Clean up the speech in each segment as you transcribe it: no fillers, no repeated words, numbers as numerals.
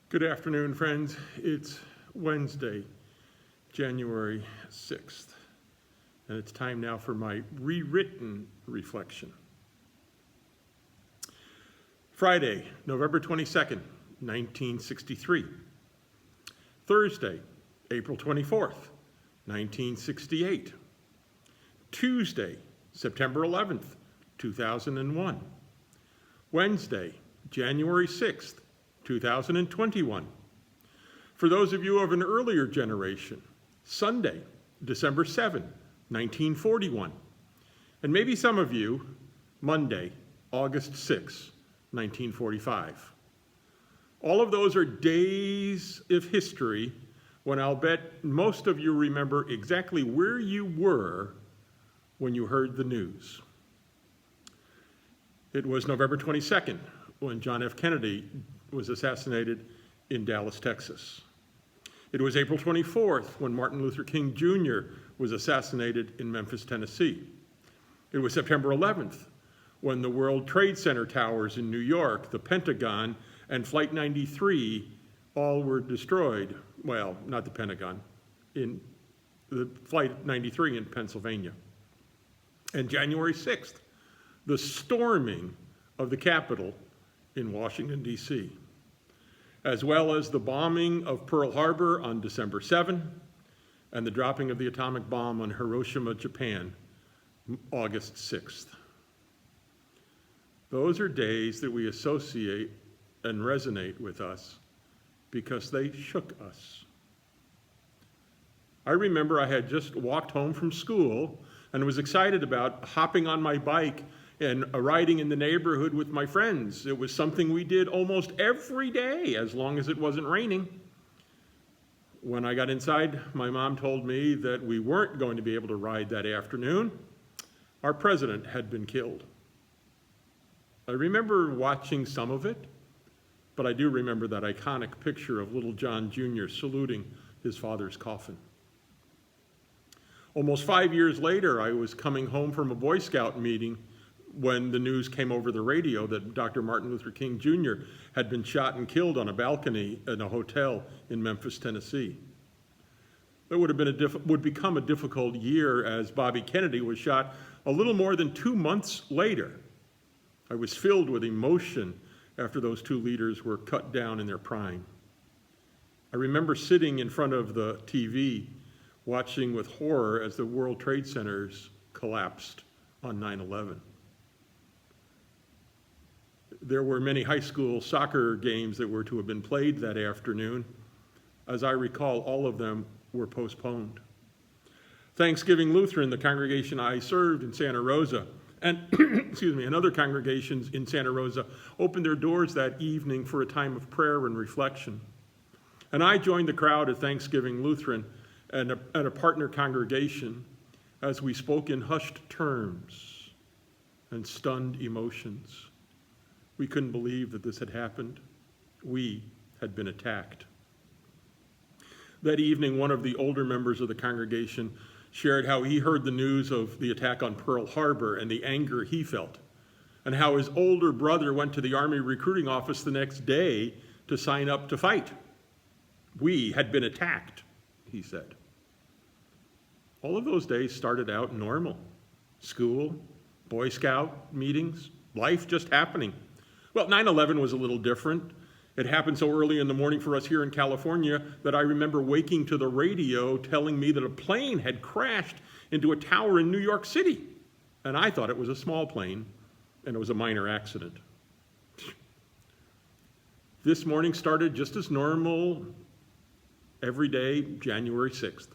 Good afternoon, friends. It's Wednesday, January 6th, and it's time now for my rewritten reflection. Friday, November 22nd, 1963. Thursday, April 24th, 1968. Tuesday, September 11th, 2001. Wednesday, January 6th, 2021. For those of you of an earlier generation, Sunday, December 7, 1941. And maybe some of you, Monday, August 6, 1945. All of those are days of history when I'll bet most of you remember exactly where you were when you heard the news. It was November 22nd when John F. Kennedy was assassinated in Dallas, Texas. It was April 24th when Martin Luther King Jr. was assassinated in Memphis, Tennessee. It was September 11th when the World Trade Center towers in New York, the Pentagon, and Flight 93 all were destroyed. Well, not the Pentagon, in the Flight 93 in Pennsylvania. And January 6th, the storming of the Capitol in Washington, D.C., as well as the bombing of Pearl Harbor on December 7, and the dropping of the atomic bomb on Hiroshima, Japan, August 6th. Those are days that we associate and resonate with us because they shook us. I remember I had just walked home from school and was excited about hopping on my bike and riding in the neighborhood with my friends. It was something we did almost every day as long as it wasn't raining. When I got inside, my mom told me that we weren't going to be able to ride that afternoon. Our president had been killed. I remember watching some of it, but I do remember that iconic picture of little John Jr. saluting his father's coffin. Almost 5 years later, I was coming home from a Boy Scout meeting when the news came over the radio that Dr. Martin Luther King Jr. had been shot and killed on a balcony in a hotel in Memphis, Tennessee. It would become a difficult year as Bobby Kennedy was shot a little more than 2 months later. I was filled with emotion after those two leaders were cut down in their prime. I remember sitting in front of the TV watching with horror as the World Trade Centers collapsed on 9/11. There were many high school soccer games that were to have been played that afternoon. As I recall, all of them were postponed. Thanksgiving Lutheran, the congregation I served in Santa Rosa, and and other congregations in Santa Rosa opened their doors that evening for a time of prayer and reflection. And I joined the crowd at Thanksgiving Lutheran and a partner congregation as we spoke in hushed terms and stunned emotions. We couldn't believe that this had happened. We had been attacked. That evening, one of the older members of the congregation shared how he heard the news of the attack on Pearl Harbor and the anger he felt, and how his older brother went to the Army recruiting office the next day to sign up to fight. We had been attacked, he said. All of those days started out normal. School, Boy Scout meetings, life just happening. Well, 9/11 was a little different. It happened so early in the morning for us here in California that I remember waking to the radio telling me that a plane had crashed into a tower in New York City. And I thought it was a small plane, and it was a minor accident. This morning started just as normal every day, January 6th.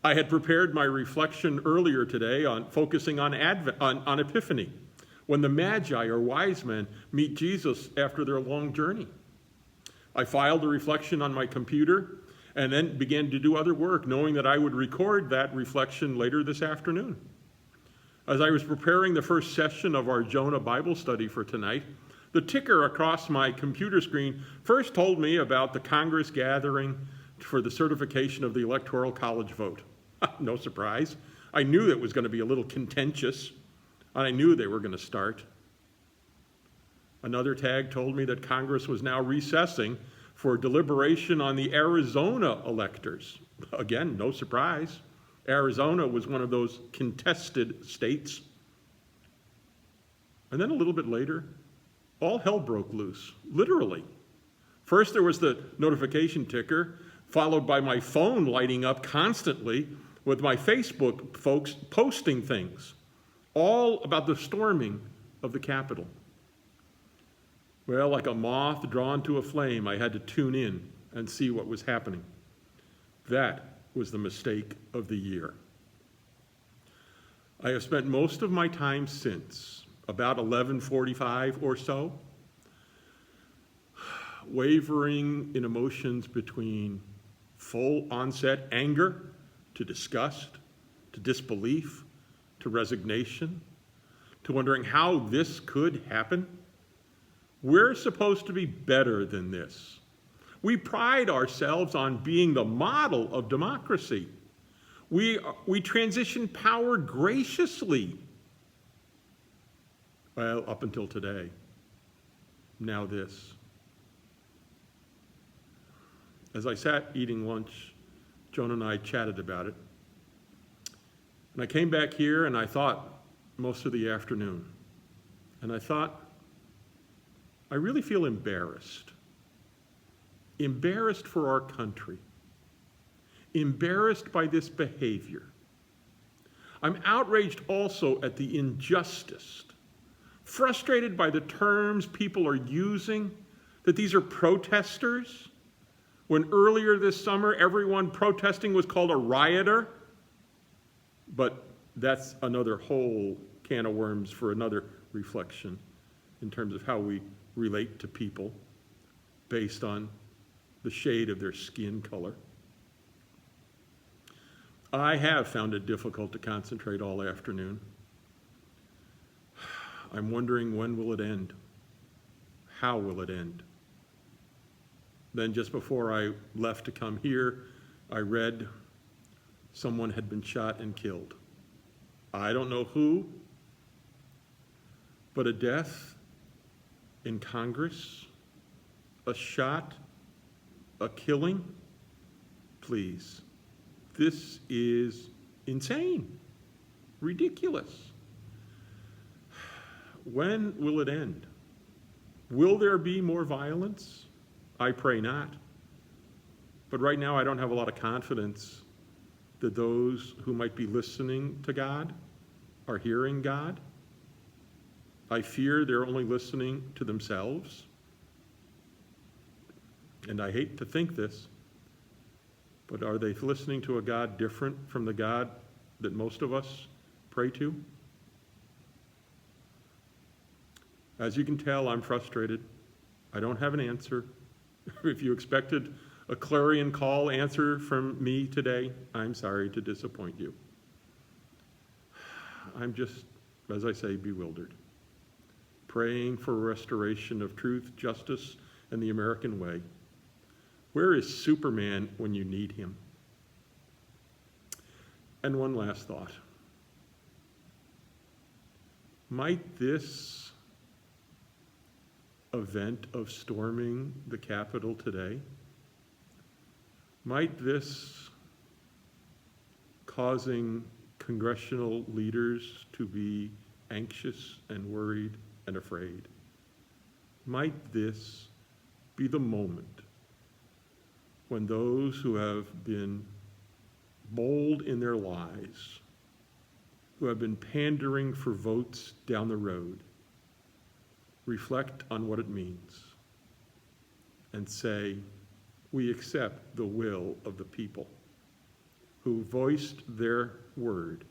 I had prepared my reflection earlier today on focusing on Epiphany, when the Magi, or wise men, meet Jesus after their long journey. I filed the reflection on my computer and then began to do other work, knowing that I would record that reflection later this afternoon. As I was preparing the first session of our Jonah Bible study for tonight, the ticker across my computer screen first told me about the Congress gathering for the certification of the Electoral College vote. No surprise. I knew it was going to be a little contentious, and I knew they were going to start. Another tag told me that Congress was now recessing for deliberation on the Arizona electors. Again, no surprise. Arizona was one of those contested states. And then a little bit later, all hell broke loose, literally. First, there was the notification ticker, followed by my phone lighting up constantly with my Facebook folks posting things, all about the storming of the Capitol. Well, like a moth drawn to a flame, I had to tune in and see what was happening. That was the mistake of the year. I have spent most of my time since, about 11:45 or so, wavering in emotions between full onset anger to disgust, to disbelief, to resignation, to wondering how this could happen. We're supposed to be better than this. We pride ourselves on being the model of democracy. We transition power graciously. Well, up until today. Now this. As I sat eating lunch, Joan and I chatted about it. And I came back here and I thought most of the afternoon. And I thought, I really feel embarrassed. Embarrassed for our country. Embarrassed by this behavior. I'm outraged also at the injustice. Frustrated by the terms people are using, that these are protesters, when earlier this summer everyone protesting was called a rioter. But that's another whole can of worms for another reflection in terms of how we relate to people based on the shade of their skin color. I have found it difficult to concentrate all afternoon. I'm wondering, when will it end? How will it end? Then just before I left to come here, I read someone had been shot and killed. I don't know who, but a death in Congress, a shot, a killing. Please, this is insane, ridiculous. When will it end? Will there be more violence? I pray not. But right now I don't have a lot of confidence that those who might be listening to God are hearing God. I fear they're only listening to themselves. And I hate to think this, but are they listening to a God different from the God that most of us pray to? As you can tell, I'm frustrated. I don't have an answer. If you expected a clarion call answer from me today, I'm sorry to disappoint you. I'm just, as I say, bewildered. Praying for restoration of truth, justice, and the American way. Where is Superman when you need him? And one last thought. Might this event of storming the Capitol today, might this causing congressional leaders to be anxious and worried and afraid, might this be the moment when those who have been bold in their lies, who have been pandering for votes down the road, reflect on what it means and say, we accept the will of the people who voiced their word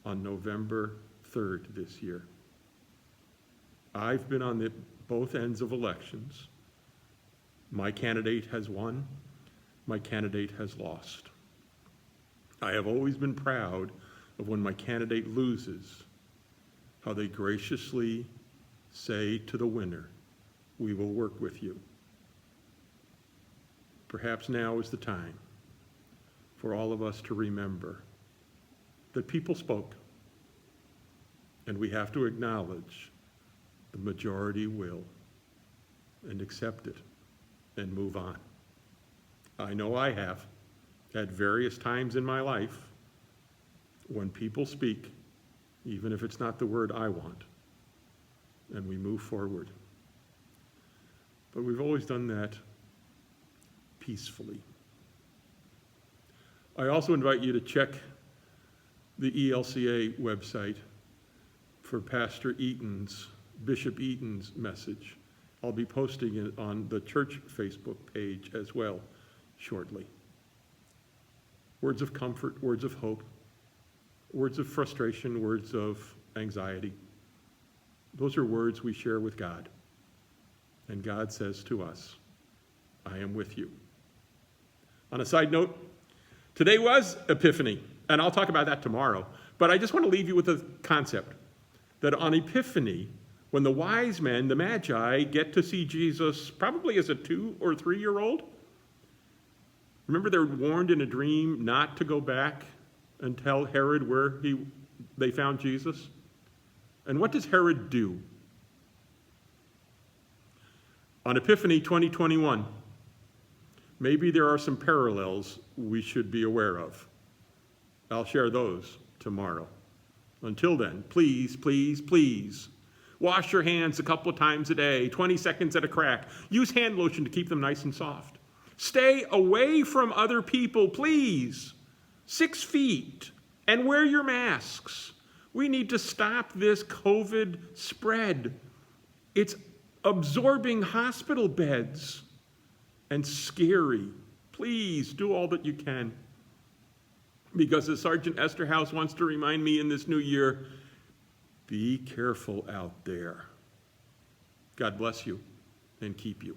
on November 3rd this year. I've been on both ends of elections. My candidate has won. My candidate has lost. I have always been proud of when my candidate loses, how they graciously say to the winner, we will work with you. Perhaps now is the time for all of us to remember that people spoke, and we have to acknowledge the majority will and accept it and move on. I know I have at various times in my life when people speak, even if it's not the word I want, and we move forward. But we've always done that peacefully. I also invite you to check the ELCA website for Pastor Eaton's, Bishop Eaton's message. I'll be posting it on the church Facebook page as well shortly. Words of comfort, words of hope, words of frustration, words of anxiety. Those are words we share with God. And God says to us, I am with you. On a side note, today was Epiphany, and I'll talk about that tomorrow. But I just want to leave you with a concept that on Epiphany, when the wise men, the Magi, get to see Jesus probably as a 2 or 3-year-old, remember they were warned in a dream not to go back and tell Herod where they found Jesus? And what does Herod do? On Epiphany 2021, maybe there are some parallels we should be aware of. I'll share those tomorrow. Until then, please, please, please, wash your hands a couple of times a day, 20 seconds at a crack. Use hand lotion to keep them nice and soft. Stay away from other people, please. 6 feet, and wear your masks. We need to stop this COVID spread. It's absorbing hospital beds and scary. Please do all that you can. Because as Sergeant Esterhaus wants to remind me in this new year, be careful out there. God bless you and keep you.